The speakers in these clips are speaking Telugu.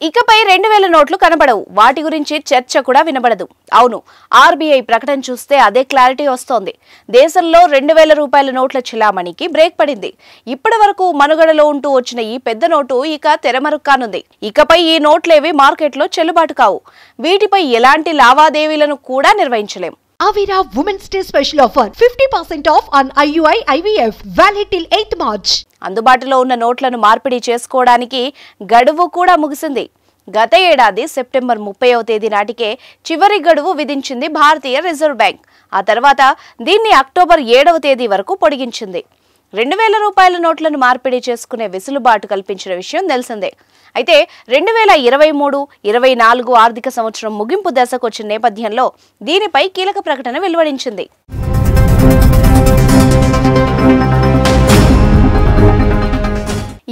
ఇకపై 2000 నోట్లు కనబడవు. వాటి గురించి చర్చ కూడా వినబడదు. అవును, ఆర్బీఐ ప్రకటన చూస్తే అదే క్లారిటీ వస్తోంది. దేశంలో 2000 రూపాయల నోట్ల చిలామణికి బ్రేక్ పడింది. ఇప్పటి వరకు మనుగడలో ఉంటూ వచ్చిన ఈ పెద్ద నోటు ఇక తెరమరుక్కానుంది. ఇకపై ఈ నోట్లేవి మార్కెట్లో చెల్లుబాటు కావు. వీటిపై ఎలాంటి లావాదేవీలను కూడా నిర్వహించలేం. Avira Women's Day special offer 50% off on IUI IVF valid till 8th March. అందుబాటులో ఉన్న నోట్లను మార్పిడి చేసుకోవడానికి గడువు కూడా ముగిసింది. గత ఏడాది సెప్టెంబర్ 30వ తేదీ నాటికే చివరి గడువు విధించింది భారతీయ రిజర్వ్ బ్యాంక్. ఆ తర్వాత దీన్ని అక్టోబర్ 7వ తేదీ వరకు పొడిగించింది. 2000 రూపాయల నోట్లను మార్పిడి చేసుకునే వెసులుబాటు కల్పించిన విషయం తెలిసిందే. అయితే 2023-24 ఆర్థిక సంవత్సరం ముగింపు దశకు వచ్చిన నేపథ్యంలో దీనిపై కీలక ప్రకటన వెలువడించింది.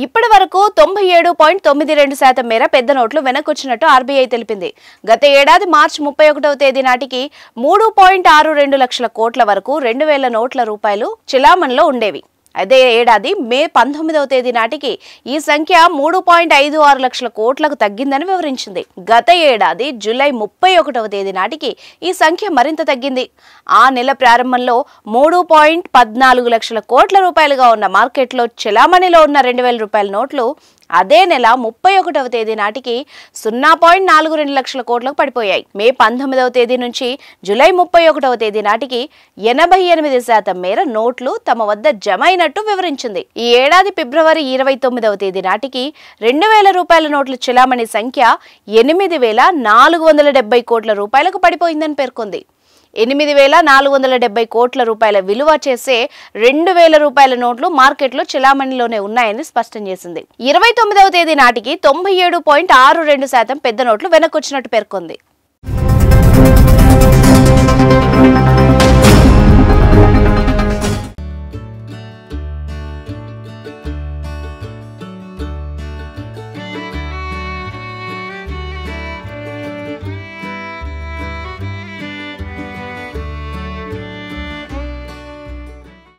ఇప్పటి వరకు 97.92% మేర పెద్ద నోట్లు వెనకొచ్చినట్టు ఆర్బీఐ తెలిపింది. గత ఏడాది మార్చి 31వ తేదీ నాటికి 3.62 లక్షల కోట్ల వరకు 2000 నోట్ల రూపాయలు చెలామణిలో ఉండేవి. అదే ఏడాది మే 19వ తేదీ నాటికి ఈ సంఖ్య 3.56 లక్షల కోట్లకు తగ్గిందని వివరించింది. గత ఏడాది జూలై 31వ తేదీ నాటికి ఈ సంఖ్య మరింత తగ్గింది. ఆ నెల ప్రారంభంలో 3.14 లక్షల కోట్ల రూపాయలుగా ఉన్న మార్కెట్లో చెలామణిలో ఉన్న 2000 రూపాయల నోట్లు అదే నెల 31వ తేదీ నాటికి 0.42 లక్షల కోట్లకు పడిపోయాయి. మే 19వ తేదీ నుంచి జూలై 31వ తేదీ నాటికి 88% మేర నోట్లు తమ వద్ద జమ అయినట్టు వివరించింది. ఈ ఏడాది ఫిబ్రవరి 29వ తేదీ నాటికి 2000 రూపాయల నోట్ల చెలామణి సంఖ్య 8470 కోట్ల రూపాయలకు పడిపోయిందని పేర్కొంది. 8470 కోట్ల రూపాయల విలువ చేసే 2000 రూపాయల నోట్లు మార్కెట్లో చెలామణిలోనే ఉన్నాయని స్పష్టం చేసింది. 29వ తేదీ నాటికి 97.62% పెద్ద నోట్లు వెనకొచ్చినట్టు పేర్కొంది.